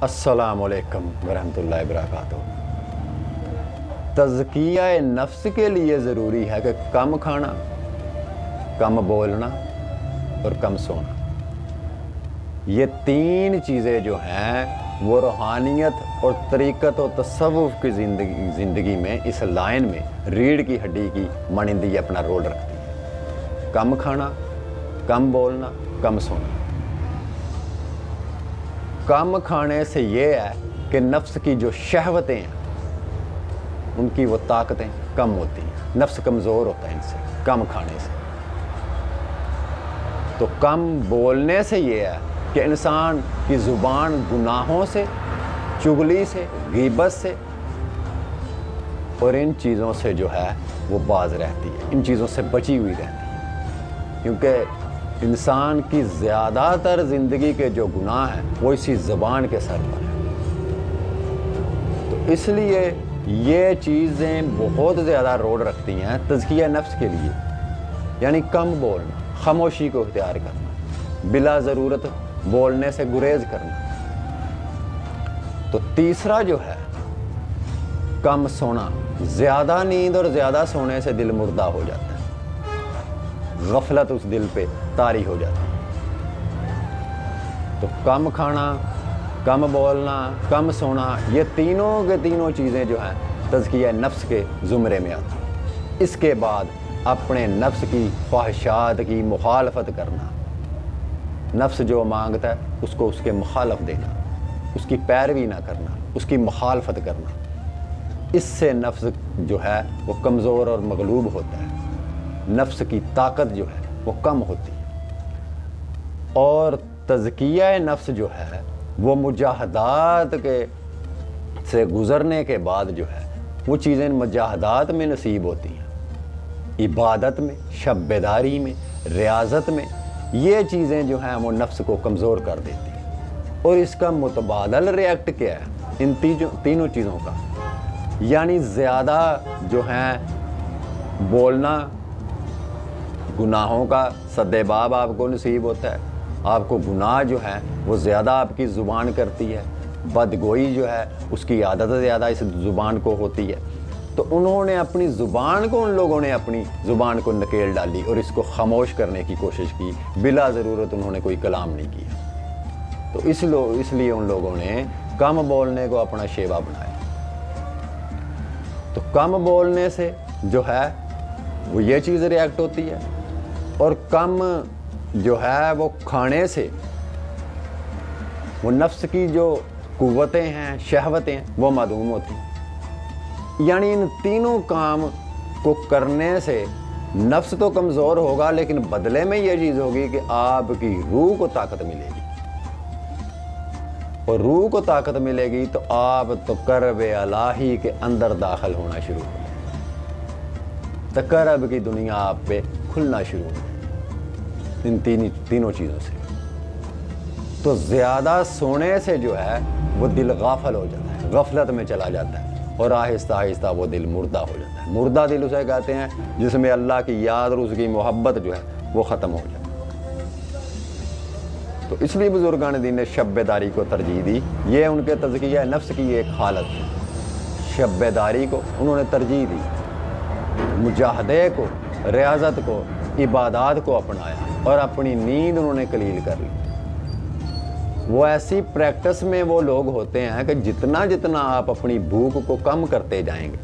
السلام علیکم ورحمۃ اللہ وبرکاتہ۔ تزکیہ نفس کے لیے ضروری ہے کہ کم کھانا، کم بولنا اور کم سونا۔ یہ تین چیزیں جو ہیں وہ روحانیت اور طریقت و تصوف کی زندگی میں اس لائن میں ریڑھ کی ہڈی کی مانندی اپنا رول رکھتی ہے۔ کم کھانا، کم بولنا، کم سونا۔ کم کھانے سے یہ ہے کہ نفس کی جو شہوتیں ہیں ان کی وہ طاقتیں کم ہوتی ہیں، نفس کمزور ہوتا ہے ان سے کم کھانے سے۔ تو کم بولنے سے یہ ہے کہ انسان کی زبان گناہوں سے، چغلی سے، غیبت سے اور ان چیزوں سے جو ہے وہ باز رہتی ہے، ان چیزوں سے بچی ہوئی رہتی ہے، کیونکہ انسان کی زیادہ تر زندگی کے جو گناہ ہیں وہ اسی زبان کے سر پر ہیں۔ تو اس لیے یہ چیزیں بہت زیادہ رول رکھتی ہیں تزکیہ نفس کے لیے، یعنی کم بولنا، خاموشی کو اختیار کرنا، بلا ضرورت بولنے سے گریز کرنا۔ تو تیسرا جو ہے کم سونا، زیادہ نیند اور زیادہ سونے سے دل مردہ ہو جاتا ہے، غفلت اس دل پہ طاری ہو جاتی ہے۔ تو کم کھانا، کم بولنا، کم سونا، یہ تینوں کے تینوں چیزیں جو ہیں تزکیہ نفس کے زمرے میں آتی ہیں۔ اس کے بعد اپنے نفس کی خواہشات کی مخالفت کرنا، نفس جو مانگتا ہے اس کو اس کے مخالف دینا، اس کی پیروی نہ کرنا، اس کی مخالفت کرنا۔ اس سے نفس جو ہے وہ کمزور اور مغلوب ہوتا ہے، نفس کی طاقت جو ہے وہ کم ہوتی ہے۔ اور تزکیہ نفس جو ہے وہ مجاہدات سے گزرنے کے بعد جو ہے وہ چیزیں مجاہدات میں نصیب ہوتی ہیں، عبادت میں، شب بیداری میں، ریاضت میں۔ یہ چیزیں جو ہیں وہ نفس کو کمزور کر دیتی ہیں۔ اور اس کا متبادل ریئیکٹ کیا ہے ان تینوں چیزوں کا؟ یعنی زیادہ جو ہیں بولنا، گناہوں کا سدباب آپ کو نصیب ہوتا ہے، آپ کو گناہ جو ہے وہ زیادہ آپ کی زبان کرتی ہے، بدگوئی جو ہے اس کی عادت زیادہ اس زبان کو ہوتی ہے۔ تو انہوں نے اپنی زبان کو، ان لوگوں نے اپنی زبان کو نکیل ڈالی اور اس کو خاموش کرنے کی کوشش کی، بلا ضرورت انہوں نے کوئی کلام نہیں کیا۔ تو اس لیے ان لوگوں نے کم بولنے کو اپنا شیوا بنایا۔ تو کم بولنے سے جو ہے وہ یہ چیز ریئیکٹ ہوتی ہے، اور کم جو ہے وہ کھانے سے وہ نفس کی جو قوتیں ہیں، شہوتیں ہیں، وہ معدوم ہوتی ہیں۔ یعنی ان تینوں کام کو کرنے سے نفس تو کمزور ہوگا، لیکن بدلے میں یہ چیز ہوگی کہ آپ کی روح کو طاقت ملے گی، اور روح کو طاقت ملے گی تو آپ تقرب الہی کے اندر داخل ہونا شروع ہو جائے، تقرب کی دنیا آپ پہ کھلنا شروع ہو جائے ان تینوں چیزوں سے۔ تو زیادہ سونے سے جو ہے وہ دل غافل ہو جاتا ہے، غفلت میں چلا جاتا ہے، اور آہستہ آہستہ وہ دل مردہ ہو جاتا ہے۔ مردہ دل اسے کہتے ہیں جس میں اللہ کی یاد اور اس کی محبت جو ہے وہ ختم ہو جاتی ہے۔ تو اس لیے بزرگان دین نے شب بیداری کو ترجیح دی، یہ ان کے تزکیہ نفس کی ایک حالت ہے۔ شب بیداری کو انہوں نے ترجیح دی، مجاہدے کو، ریاضت کو، عبادات کو اپنایا، اور اپنی نیند انہوں نے قلیل کر لی۔ وہ ایسی پریکٹس میں وہ لوگ ہوتے ہیں کہ جتنا جتنا آپ اپنی بھوک کو کم کرتے جائیں گے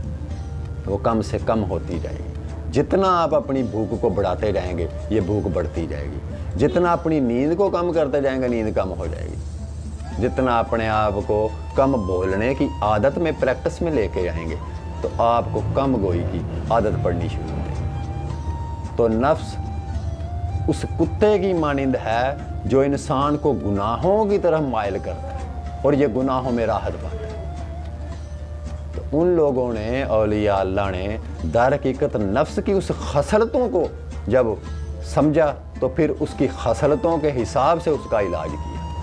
وہ کم سے کم ہوتی جائے گی، جتنا آپ اپنی بھوک کو بڑھاتے جائیں گے یہ بھوک بڑھتی جائے گی، جتنا اپنی نیند کو کم کرتے جائیں گے نیند کم ہو جائے گی، جتنا اپنے آپ کو کم بولنے کی عادت میں پریکٹس میں لے کے آئیں گے تو آپ کو کم گوئی کی عادت پڑنی شروع ہو جائے گی۔ تو نفس اس کتے کی مانند ہے جو انسان کو گناہوں کی طرف مائل کرتا ہے اور یہ گناہوں میں راحت پاتا ہے۔ تو ان لوگوں نے، اولیاء اللہ نے در حقیقت نفس کی اس خصلتوں کو جب سمجھا تو پھر اس کی خصلتوں کے حساب سے اس کا علاج کیا،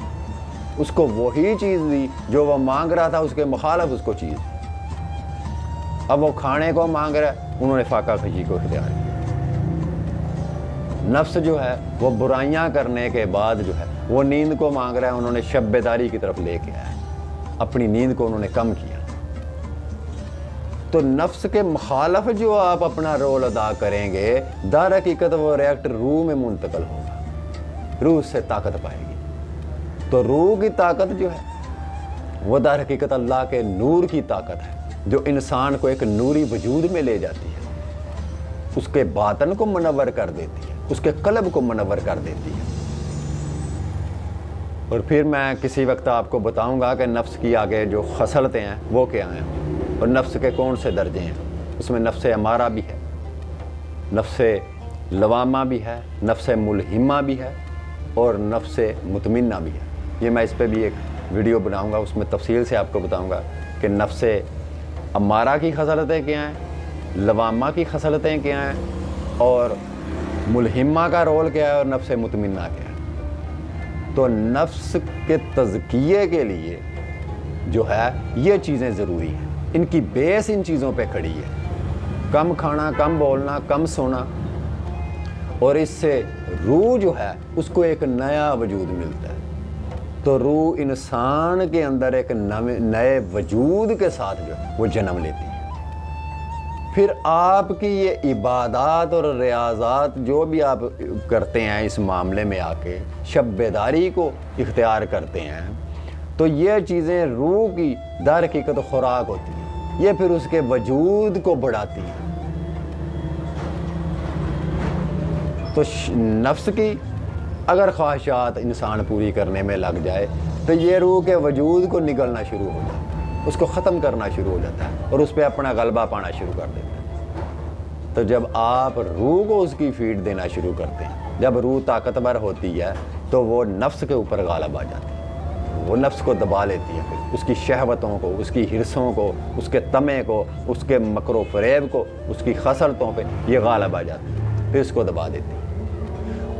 اس کو وہی چیز دی جو وہ مانگ رہا تھا، اس کے مخالف اس کو چیز۔ اب وہ کھانے کو مانگ رہا ہے، انہوں نے فاقہ کشی کو اختیار کیا۔ نفس جو ہے وہ برائیاں کرنے کے بعد جو ہے وہ نیند کو مانگ رہا ہے، انہوں نے شب بیداری کی طرف لے کے آیا۔ اپنی نیند کو انہوں نے کم کیا۔ تو نفس کے مخالف جو آپ اپنا رول ادا کریں گے، در حقیقت وہ ریئیکٹ روح میں منتقل ہوگا، روح سے طاقت پائے گی۔ تو روح کی طاقت جو ہے وہ در حقیقت اللہ کے نور کی طاقت ہے، جو انسان کو ایک نوری وجود میں لے جاتی ہے، اس کے باطن کو منور کر دیتی ہے، اس کے قلب کو منور کر دیتی ہے۔ اور پھر میں کسی وقت آپ کو بتاؤں گا کہ نفس کی آگے جو خصلتیں ہیں وہ کیا ہیں، اور نفس کے کون سے درجے ہیں۔ اس میں نفس امارہ بھی ہے، نفس لوامہ بھی ہے، نفس ملہمہ بھی ہے، اور نفس مطمئنہ بھی ہے۔ یہ میں اس پہ بھی ایک ویڈیو بناؤں گا، اس میں تفصیل سے آپ کو بتاؤں گا کہ نفس امارہ کی خصلتیں کیا ہیں، لوامہ کی خصلتیں کیا ہیں، اور ملہمہ کا رول کیا ہے، اور نفس مطمئنہ کیا ہے۔ تو نفس کے تزکیے کے لیے جو ہے یہ چیزیں ضروری ہیں، ان کی بیس ان چیزوں پہ کھڑی ہے، کم کھانا، کم بولنا، کم سونا، اور اس سے روح جو ہے اس کو ایک نیا وجود ملتا ہے۔ تو روح انسان کے اندر ایک نئے وجود کے ساتھ جو ہے وہ جنم لیتی ہے۔ پھر آپ کی یہ عبادات اور ریاضات جو بھی آپ کرتے ہیں اس معاملے میں آ کے شب بیداری کو اختیار کرتے ہیں، تو یہ چیزیں روح کی در حقیقت خوراک ہوتی ہیں، یہ پھر اس کے وجود کو بڑھاتی ہیں۔ تو نفس کی اگر خواہشات انسان پوری کرنے میں لگ جائے تو یہ روح کے وجود کو نگلنا شروع ہو جاتا ہے، اس کو ختم کرنا شروع ہو جاتا ہے، اور اس پہ اپنا غلبہ پانا شروع کر دیتا ہے۔ تو جب آپ روح کو اس کی فیڈ دینا شروع کرتے ہیں، جب روح طاقتور ہوتی ہے تو وہ نفس کے اوپر غالب آ جاتی ہے، وہ نفس کو دبا لیتی ہے، پھر اس کی شہوتوں کو، اس کی حرصوں کو، اس کے طمع کو، اس کے مکر و فریب کو، اس کی خصلتوں پہ یہ غالب آ جاتی ہے، پھر اس کو دبا دیتی ہے۔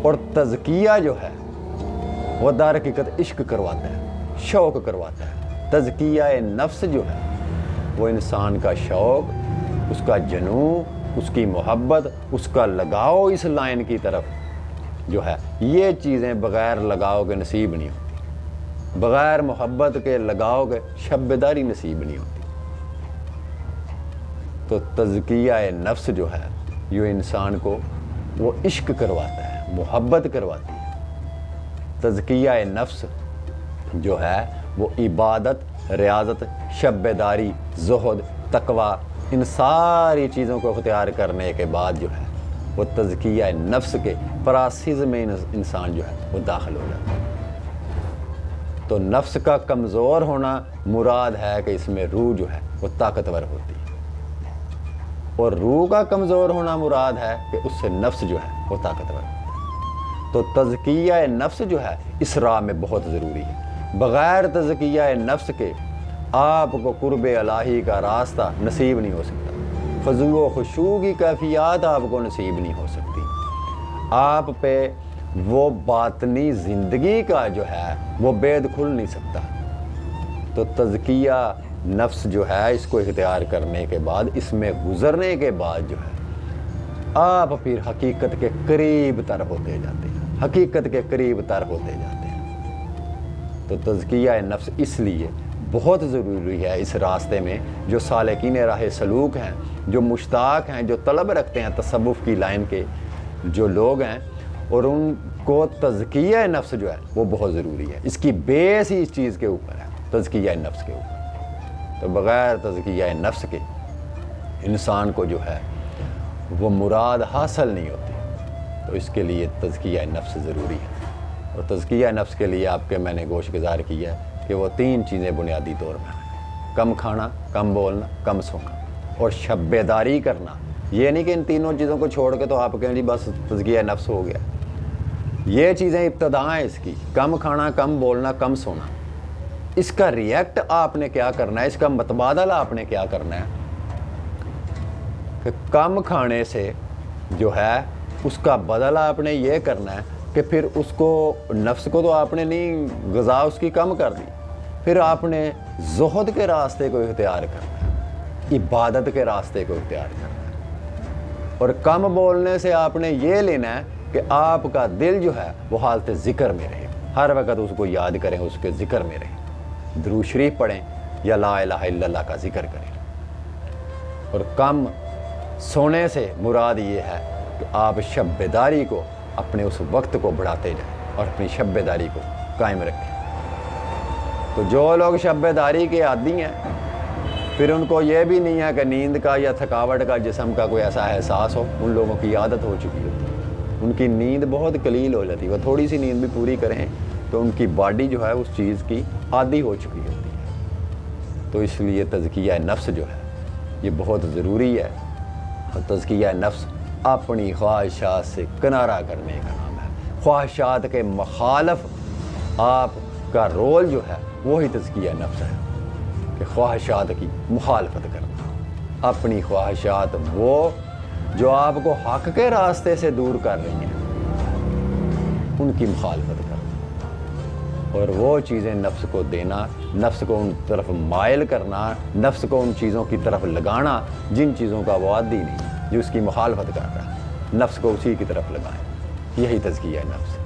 اور تزکیہ جو ہے وہ در حقیقت عشق کرواتا ہے، شوق کرواتا ہے۔ تزکیہ نفس جو ہے وہ انسان کا شوق، اس کا جنون، اس کی محبت، اس کا لگاؤ اس لائن کی طرف جو ہے، یہ چیزیں بغیر لگاؤ کے نصیب نہیں ہوتی، بغیر محبت کے لگاؤ کے شب بیداری نصیب نہیں ہوتی۔ تو تزکیہ نفس جو ہے یہ انسان کو وہ عشق کرواتا ہے، محبت کرواتی ہے۔ تزکیہ نفس جو ہے وہ عبادت، ریاضت، شب بیداری، زہد، تقوی، ان ساری چیزوں کو اختیار کرنے کے بعد جو ہے وہ تزکیہ نفس کے پراسز میں انسان جو ہے وہ داخل ہو جاتا ہے۔ تو نفس کا کمزور ہونا مراد ہے کہ اس میں روح جو ہے وہ طاقتور ہوتی ہے، اور روح کا کمزور ہونا مراد ہے کہ اس سے نفس جو ہے وہ طاقتور ہوتا ہے۔ تو تزکیہ نفس جو ہے اس راہ میں بہت ضروری ہے، بغیر تزکیہ نفس کے آپ کو قرب الہی کا راستہ نصیب نہیں ہو سکتا، خضوع و خشوع کی کیفیات آپ کو نصیب نہیں ہو سکتی، آپ پہ وہ باطنی زندگی کا جو ہے وہ بید کھل نہیں سکتا۔ تو تزکیہ نفس جو ہے اس کو اختیار کرنے کے بعد، اس میں گزرنے کے بعد جو ہے آپ پھر حقیقت کے قریب تر ہوتے جاتے ہیں، حقیقت کے قریب تر ہوتے جاتے ہیں۔ تو تزکیہ نفس اس لیے بہت ضروری ہے اس راستے میں، جو سالکین راہ سلوک ہیں، جو مشتاق ہیں، جو طلب رکھتے ہیں تصوف کی لائن کے جو لوگ ہیں، اور ان کو تزکیہ نفس جو ہے وہ بہت ضروری ہے۔ اس کی بیس ہی اس چیز کے اوپر ہے، تزکیہ نفس کے اوپر۔ تو بغیر تزکیہ نفس کے انسان کو جو ہے وہ مراد حاصل نہیں ہوتی، تو اس کے لیے تزکیہ نفس ضروری ہے۔ اور تزکیہ نفس کے لیے آپ کے میں نے گوش گزار کیا ہے کہ وہ 3 چیزیں بنیادی طور پر ہیں: کم کھانا، کم بولنا، کم سونا، اور شب بیداری کرنا۔ یہ نہیں کہ ان تینوں چیزوں کو چھوڑ کے تو آپ کہیں جی بس تزکیہ نفس ہو گیا۔ یہ چیزیں ابتدا ہیں اس کی، کم کھانا، کم بولنا، کم سونا۔ اس کا ریئیکٹ آپ نے کیا کرنا ہے، اس کا متبادل آپ نے کیا کرنا ہے کہ کم کھانے سے جو ہے اس کا بدل آپ نے یہ کرنا ہے کہ پھر اس کو نفس کو تو آپ نے نہیں غذا اس کی کم کر دی، پھر آپ نے زہد کے راستے کو اختیار کرنا ہے، عبادت کے راستے کو اختیار کرنا ہے۔ اور کم بولنے سے آپ نے یہ لینا ہے کہ آپ کا دل جو ہے وہ حالت ذکر میں رہے، ہر وقت اس کو یاد کریں، اس کے ذکر میں رہے۔ درود شریف پڑھیں یا لا الہ الا اللہ کا ذکر کریں۔ اور کم سونے سے مراد یہ ہے کہ آپ شب بیداری کو اپنے اس وقت کو بڑھاتے جائیں اور اپنی شب بیداری کو قائم رکھیں۔ تو جو لوگ شب بیداری کے عادی ہیں پھر ان کو یہ بھی نہیں ہے کہ نیند کا یا تھکاوٹ کا جسم کا کوئی ایسا احساس ہو، ان لوگوں کی عادت ہو چکی ہوتی ہے، ان کی نیند بہت قلیل ہو جاتی ہے، وہ تھوڑی سی نیند بھی پوری کریں تو ان کی باڈی جو ہے اس چیز کی عادی ہو چکی ہوتی ہے۔ تو اس لیے تزکیہ نفس جو ہے یہ بہت ضروری ہے، اور تزکیہ نفس اپنی خواہشات سے کنارہ کرنے کا نام ہے۔ خواہشات کے مخالف آپ کا رول جو ہے وہی تزکیہ نفس ہے کہ خواہشات کی مخالفت کرنا، اپنی خواہشات وہ جو آپ کو حق کے راستے سے دور کر رہی ہیں ان کی مخالفت کرنا، اور وہ چیزیں نفس کو دینا، نفس کو ان طرف مائل کرنا، نفس کو ان چیزوں کی طرف لگانا جن چیزوں کا وہ عادی نہیں، جو اس کی مخالفت کر رہا ہے، نفس کو اسی کی طرف لگائیں، یہی تزکیہ نفس ہے۔